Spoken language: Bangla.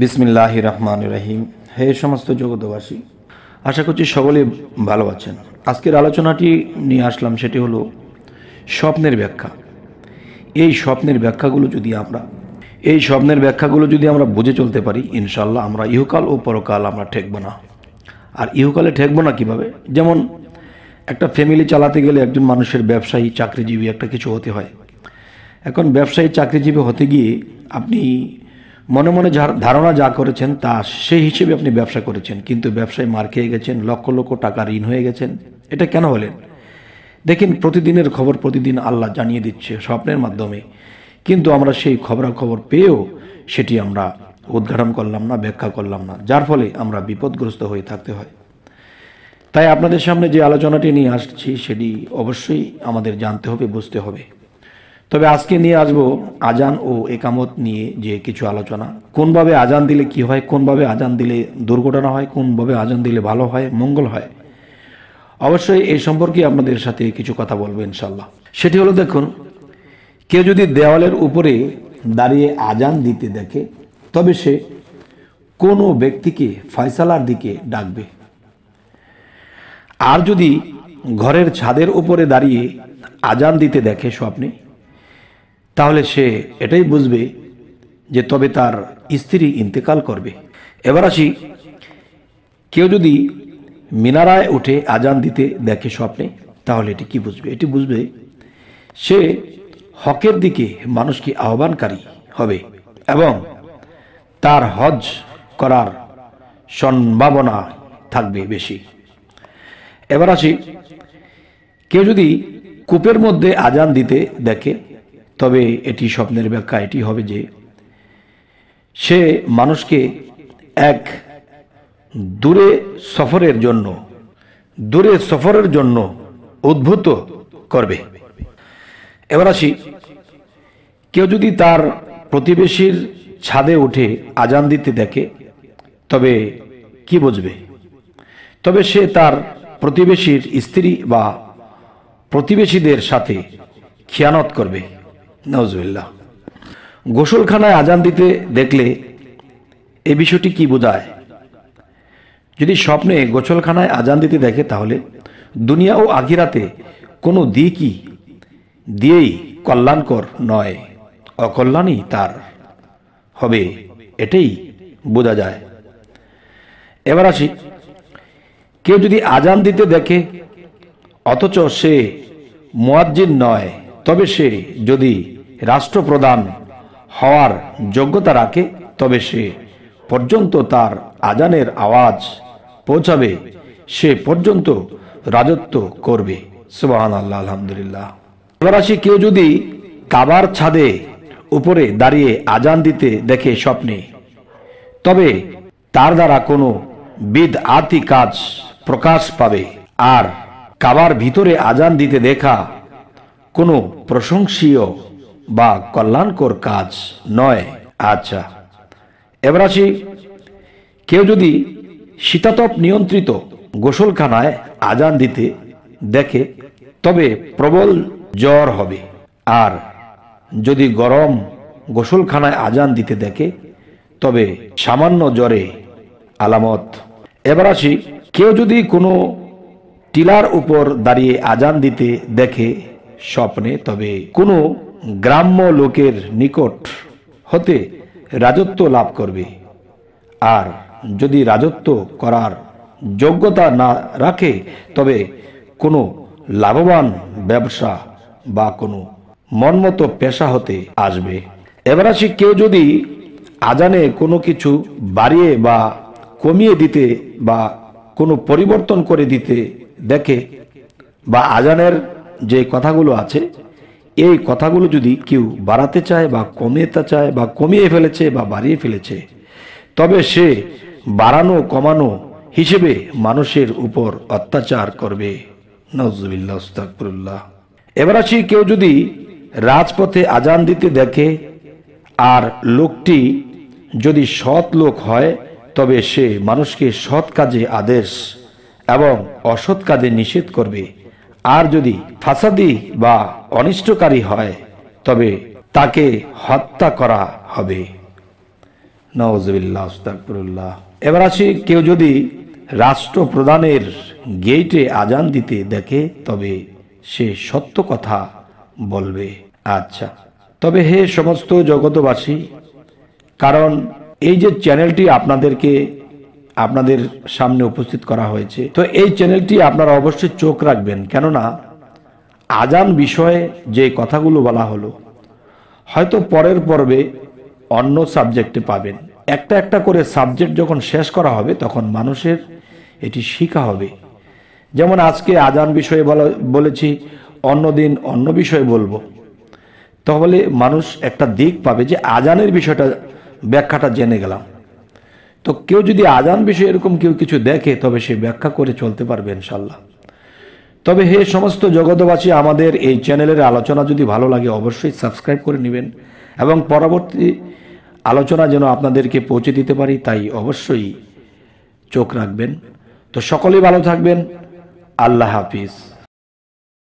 বিসমিল্লাহির রহমানির রহিম। হে সমস্ত জগতবাসী, আশা করছি সকলে ভালো আছেন। আজকের আলোচনাটি নিয়ে আসলাম, সেটি হলো স্বপ্নের ব্যাখ্যা। এই স্বপ্নের ব্যাখ্যাগুলো যদি আমরা বুঝে চলতে পারি, ইনশাল্লাহ আমরা ইহকাল ও পরকাল আমরা ঠেকব না। আর ইহকালে ঠেকব না কিভাবে? যেমন একটা ফ্যামিলি চালাতে গেলে একজন মানুষের ব্যবসায়ী, চাকরিজীবী একটা কিছু হতে হয়। এখন ব্যবসায়ী, চাকরিজীবী হতে গিয়ে আপনি মনে মনে ধারণা যা করেছেন তা সেই হিসেবে আপনি ব্যবসা করেছেন, কিন্তু ব্যবসায় মার খেয়ে গেছেন, লক্ষ লক্ষ টাকা ঋণ হয়ে গেছেন। এটা কেন হলেন? দেখেন, প্রতিদিনের খবর প্রতিদিন আল্লাহ জানিয়ে দিচ্ছে স্বপ্নের মাধ্যমে, কিন্তু আমরা সেই খবরাখবর পেয়েও সেটি আমরা উদ্ঘাটন করলাম না, ব্যাখ্যা করলাম না, যার ফলে আমরা বিপদগ্রস্ত হয়ে থাকতে হয়। তাই আপনাদের সামনে যে আলোচনাটি নিয়ে আসছি সেটি অবশ্যই আমাদের জানতে হবে, বুঝতে হবে। তবে আজকে নিয়ে আসবো আজান ও একামত নিয়ে যে কিছু আলোচনা। কোনভাবে আজান দিলে কি হয়, কোনভাবে আজান দিলে দুর্ঘটনা হয়, কোনভাবে আজান দিলে ভালো হয়, মঙ্গল হয়। অবশ্যই এই সম্পর্কে আপনাদের সাথে কিছু কথা বলবো ইনশাল্লাহ। সেটি হলো, দেখুন, কেউ যদি দেওয়ালের উপরে দাঁড়িয়ে আজান দিতে দেখে, তবে সে কোনো ব্যক্তিকে ফয়সালার দিকে ডাকবে। আর যদি ঘরের ছাদের উপরে দাঁড়িয়ে আজান দিতে দেখে স্বপ্নে, তাহলে সে এটাই বুঝবে যে তবে তার স্ত্রী ইন্তেকাল করবে। এবার আসি, কেউ যদি মিনারায় উঠে আজান দিতে দেখে স্বপ্নে, তাহলে এটি কি বুঝবে? এটি বুঝবে সে হকের দিকে মানুষকে আহ্বানকারী হবে এবং তার হজ করার সম্ভাবনা থাকবে বেশি। এবার আসি, কেউ যদি কূপের মধ্যে আজান দিতে দেখে, তবে এটি স্বপ্নের ব্যাখ্যা এটি হবে যে সে মানুষকে এক দূরে সফরের জন্য উদ্ভূত করবে। এবার আসি, কেউ যদি তার প্রতিবেশীর ছাদে উঠে আজান দিতে দেখে, তবে কি বুঝবে? তবে সে তার প্রতিবেশীর স্ত্রী বা প্রতিবেশীদের সাথে খিয়ানত করবে। নাউজুবিল্লাহ। গোসলখানায় আজান দিতে দেখলে এই বিষয়টি কি বোঝায়? যদি স্বপ্নে গোসলখানায় আজান দিতে দেখে, তাহলে দুনিয়া ও আখিরাতে কোনো দিয়েই কল্যাণকর নয়, অকল্যাণই তার হবে, এটাই বোঝা যায়। এবার আসি, কেউ যদি আজান দিতে দেখে অথচ সে মুয়াজ্জিন নয়, তবে সে যদি রাষ্ট্রপ্রধান হওয়ার যোগ্যতা রাখে, তবে সে পর্যন্ত তার আজানের আওয়াজ পৌঁছাবে, সে পর্যন্ত রাজত্ব করবে। সুবহানাল্লাহ, আলহামদুলিল্লাহ। এবার আসি, কেউ যদি কাবার ছাদে উপরে দাঁড়িয়ে আজান দিতে দেখে স্বপ্নে, তবে তার দ্বারা কোনো বিদআতি কাজ প্রকাশ পাবে, আর কাবার ভিতরে আজান দিতে দেখা কোনো প্রশংসনীয় বা কল্যাণকর কাজ নয়। আচ্ছা, এবার আসি, কেউ যদি শীতাতপ নিয়ন্ত্রিত গোসলখানায় আজান দিতে দেখে, তবে প্রবল জ্বর হবে, আর যদি গরম গোসলখানায় আজান দিতে দেখে, তবে সামান্য জ্বরে আলামত। এবার আসি, কেউ যদি কোনো টিলার উপর দাঁড়িয়ে আজান দিতে দেখে স্বপ্নে, তবে কোনো গ্রাম্য লোকের নিকট হতে রাজত্ব লাভ করবে, আর যদি রাজত্ব করার যোগ্যতা না রাখে, তবে কোনো লাভবান ব্যবসা বা কোনো মনমতো পেশা হতে আসবে। এবার আসি, কেউ যদি আজানে কোনো কিছু বাড়িয়ে বা কমিয়ে দিতে বা কোনো পরিবর্তন করে দিতে দেখে, বা আজানের যে কথাগুলো আছে এই কথাগুলো যদি কেউ বাড়াতে চায় বা কমাতে চায়, বা কমিয়ে ফেলেছে বা বাড়িয়ে ফেলেছে, তবে সে বাড়ানো কমানো হিসেবে মানুষের উপর অত্যাচার করবে। নাউজুবিল্লাহ, আস্তাগফিরুল্লাহ। এবার আসি, কেউ যদি রাজপথে আজান দিতে দেখে আর লোকটি যদি সৎ লোক হয়, তবে সে মানুষকে সৎ কাজে আদেশ এবং অসৎ কাজে নিষেধ করবে, আর যদি ফাসাদি বা অনিষ্টকারী হয়, তবে তাকে হত্যা করা হবে। নাউযুবিল্লাহ, আস্তাগফিরুল্লাহ। এবার আসি, কেউ যদি রাষ্ট্রপ্রধানের গেটে আজান দিতে দেখে তবে সে সত্য কথা বলবে। আচ্ছা, তবে হে সমস্ত জগতবাসী, কারণ এই যে চ্যানেলটি আপনাদের সামনে উপস্থিত করা হয়েছে, তো এই চ্যানেলটি আপনারা অবশ্যই চোখ রাখবেন, কেননা আজান বিষয়ে যে কথাগুলো বলা হলো হয়তো পরের পর্বে অন্য সাবজেক্টে পাবেন। একটা একটা করে সাবজেক্ট যখন শেষ করা হবে তখন মানুষের এটি শিখা হবে। যেমন আজকে আজান বিষয়ে বলেছি, অন্যদিন অন্য বিষয়ে বলবো, তাহলে মানুষ একটা দিক পাবে যে আজানের বিষয়টা, ব্যাখ্যাটা জেনে গেলাম। তো কেউ যদি আজান বিষয়ে এরকম কেউ কিছু দেখে তবে সে ব্যাখ্যা করে চলতে পারবে ইনশাল্লাহ। তবে হে সমস্ত জগতবাসী, আমাদের এই চ্যানেলের আলোচনা যদি ভালো লাগে অবশ্যই সাবস্ক্রাইব করে নেবেন এবং পরবর্তী আলোচনা যেন আপনাদেরকে পৌঁছে দিতে পারি তাই অবশ্যই চোখ রাখবেন। তো সকলেই ভালো থাকবেন। আল্লাহ হাফিজ।